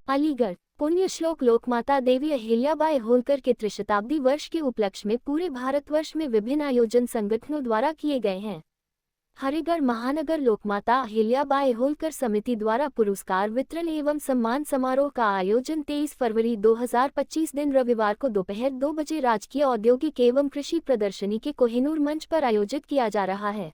अलीगढ़ पुण्य श्लोक लोकमाता देवी अहिल्याबाई होलकर के त्रिशताब्दी वर्ष के उपलक्ष्य में पूरे भारतवर्ष में विभिन्न आयोजन संगठनों द्वारा किए गए हैं। हरिगढ़ महानगर लोकमाता अहिल्याबाई होलकर समिति द्वारा पुरस्कार वितरण एवं सम्मान समारोह का आयोजन 23 फरवरी 2025 दिन रविवार को दोपहर 2 बजे राजकीय औद्योगिक एवं कृषि प्रदर्शनी के कोहिनूर मंच पर आयोजित किया जा रहा है।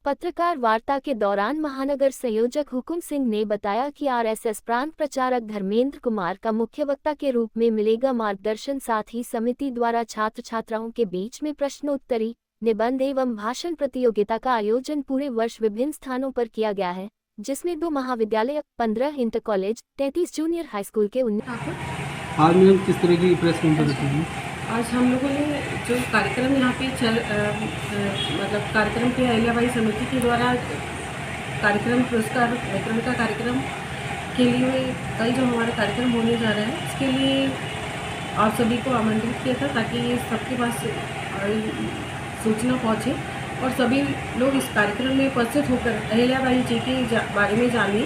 पत्रकार वार्ता के दौरान महानगर संयोजक हुकुम सिंह ने बताया कि आरएसएस प्रांत प्रचारक धर्मेंद्र कुमार का मुख्य वक्ता के रूप में मिलेगा मार्गदर्शन। साथ ही समिति द्वारा छात्र छात्राओं के बीच में प्रश्नोत्तरी, निबंध एवं भाषण प्रतियोगिता का आयोजन पूरे वर्ष विभिन्न स्थानों पर किया गया है, जिसमें 2 महाविद्यालय, 15 inter college, 33 junior high school के आज मैम किस तरह की प्रेस कॉन्फ्रेंस हुई? आज हम लोगों ने जो कार्यक्रम यहाँ पे मतलब कार्यक्रम किया अहिल्याबाई समिति के द्वारा कार्यक्रम पुरस्कार वितरण का कार्यक्रम के लिए कल जो हमारा कार्यक्रम होने जा रहा है, इसके लिए आप सभी को आमंत्रित किया था ताकि ये सबके पास सूचना पहुँचे और सभी लोग इस कार्यक्रम में उपस्थित होकर अहिल्याबाई जी के बारे में जानें,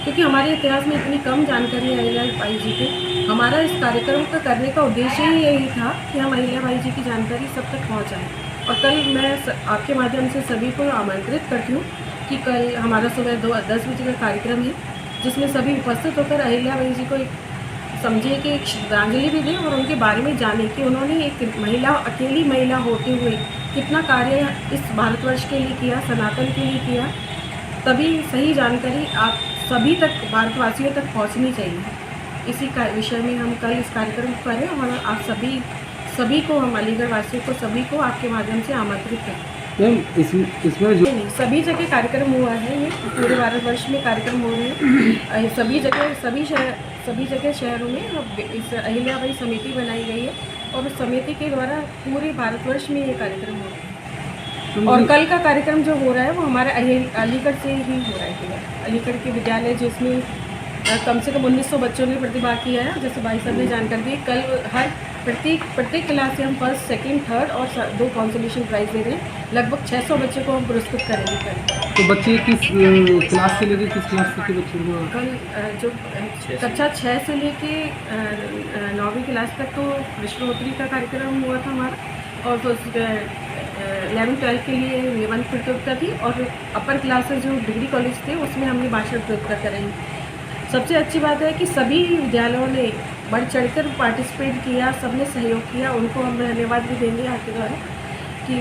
क्योंकि हमारे इतिहास में इतनी कम जानकारी है अहिल्याबाई जी के। हमारा इस कार्यक्रम का करने का उद्देश्य ही यही था कि हम अहिल्याबाई जी की जानकारी सब तक पहुंचाएं। और कल मैं आपके माध्यम से सभी को आमंत्रित करती हूँ कि कल हमारा सुबह 10 बजे का कार्यक्रम है, जिसमें सभी उपस्थित होकर अहिल्याबाई जी को एक समझे कि एक श्रद्धांजलि भी दें और उनके बारे में जानें कि उन्होंने एक महिला, अकेली महिला होते हुए कितना कार्य इस भारतवर्ष के लिए किया, सनातन के लिए किया। तभी सही जानकारी आप सभी तक, भारतवासियों तक पहुंचनी चाहिए। इसी का विषय में हम कल इस कार्यक्रम को करें और आप सभी को, हम अलीगढ़ वासियों को सभी को आपके माध्यम से आमंत्रित करें। मैम इसमें जो नहीं, सभी जगह कार्यक्रम हुआ है, ये पूरे भारतवर्ष में कार्यक्रम हो रहे हैं। सभी जगह शहरों में इस अहिल्याबाई समिति बनाई गई है और उस समिति के द्वारा पूरे भारतवर्ष में ये कार्यक्रम हो रहा है। और कल का कार्यक्रम जो हो रहा है वो हमारे अलीगढ़ से ही हो रहा है। अलीगढ़ के विद्यालय जिसमें कम से कम 1900 बच्चों ने प्रतिभाग किया है, जैसे भाई साहब ने जानकारी दी। कल हर प्रत्येक क्लास से हम फर्स्ट, सेकंड, थर्ड और 2 कंसोलेशन प्राइज दे रहे हैं। लगभग 600 बच्चों को हम पुरस्कृत करेंगे कल। तो बच्चे किस क्लास से लेकर किस क्लास तक के बच्चों को? कल जो कक्षा 6 से लेके 9वीं क्लास तक तो प्रश्नोत्तरी का कार्यक्रम हुआ था हमारा, और तो 11-12 के लिए निबंध प्रतियोगिता थी, और अपर क्लासेस जो डिग्री कॉलेज थे उसमें हमने भाषण प्रतियोगिता कराई। सबसे अच्छी बात है कि सभी विद्यालयों ने बढ़ चढ़कर पार्टिसिपेट किया, सबने सहयोग किया। उनको हम धन्यवाद भी देंगे आपके द्वारा कि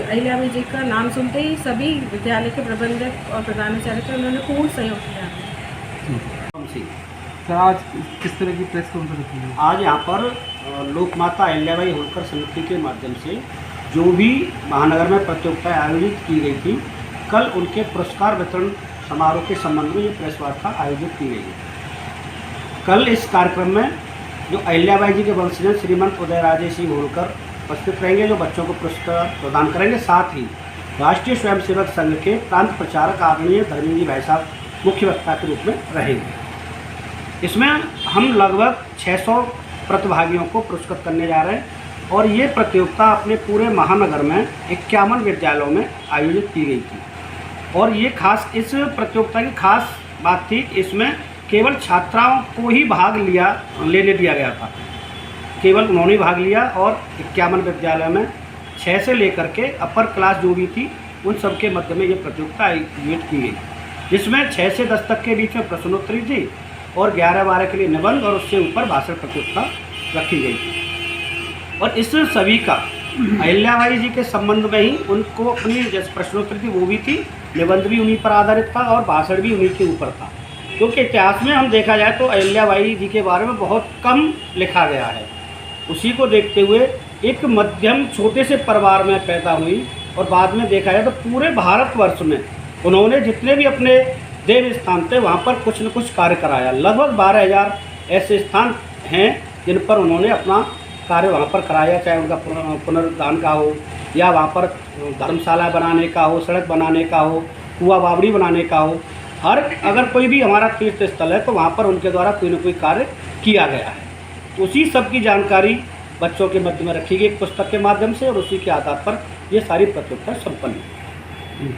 अहिल्याबाई जी का नाम सुनते ही सभी विद्यालय के प्रबंधक और प्रधानाचार्य थे, उन्होंने पूर्ण सहयोग किया। तो आज किस तरह की प्रेस कॉन्फ्रेंस हुई? आज यहाँ पर लोकमाता अहिल्याबाई होलकर समिति के माध्यम से जो भी महानगर में प्रतियोगिताएँ आयोजित की गई थी, कल उनके पुरस्कार वितरण समारोह के संबंध में ये प्रेस वार्ता आयोजित की गई है। कल इस कार्यक्रम में जो अहिल्याबाई जी के वंशजन श्रीमंत उदयराजे सिंह होलकर उपस्थित रहेंगे, जो बच्चों को पुरस्कार प्रदान करेंगे। साथ ही राष्ट्रीय स्वयंसेवक संघ के प्रांत प्रचारक आदरणीय धर्मेंद्र जी भाई साहब मुख्य वक्ता के रूप में रहेंगे। इसमें हम लगभग 600 प्रतिभागियों को पुरस्कृत करने जा रहे हैं और ये प्रतियोगिता अपने पूरे महानगर में 51 विद्यालयों में आयोजित की गई थी। और ये खास, इस प्रतियोगिता की खास बात थी, इसमें केवल छात्राओं को ही भाग लेने दिया गया था। केवल उन्होंने भाग लिया और 51 विद्यालयों में 6 से लेकर के अपर क्लास जो भी थी उन सब के मध्य में ये प्रतियोगिता आयोजित की गई, जिसमें 6 से 10 तक के बीच में प्रश्नोत्तरी थी और 11-12 के लिए निबंध और उससे ऊपर भाषण प्रतियोगिता रखी गई थी। और इस सभी का अहिल्याबाई जी के संबंध में ही उनको अपनी जैसे प्रश्नोत्तरी थी वो भी थी, निबंध भी उन्हीं पर आधारित था और भाषण भी उन्हीं के ऊपर था। क्योंकि इतिहास में हम देखा जाए तो अहिल्याबाई जी के बारे में बहुत कम लिखा गया है। उसी को देखते हुए एक मध्यम छोटे से परिवार में पैदा हुई और बाद में देखा जाए तो पूरे भारतवर्ष में उन्होंने जितने भी अपने देव स्थान थे वहाँ पर कुछ न कुछ कार्य कराया। लगभग 12,000 ऐसे स्थान हैं जिन पर उन्होंने अपना कार्य वहाँ पर कराया, चाहे उनका पुनरुद्धार का हो या वहाँ पर धर्मशाला बनाने का हो, सड़क बनाने का हो, कुआं बावड़ी बनाने का हो। हर अगर कोई भी हमारा तीर्थ स्थल है तो वहाँ पर उनके द्वारा कोई न कोई कार्य किया गया है। उसी सब की जानकारी बच्चों के मध्य में रखी गई एक पुस्तक के माध्यम से और उसी के आधार पर ये सारी प्रतियोगिता संपन्न हुई।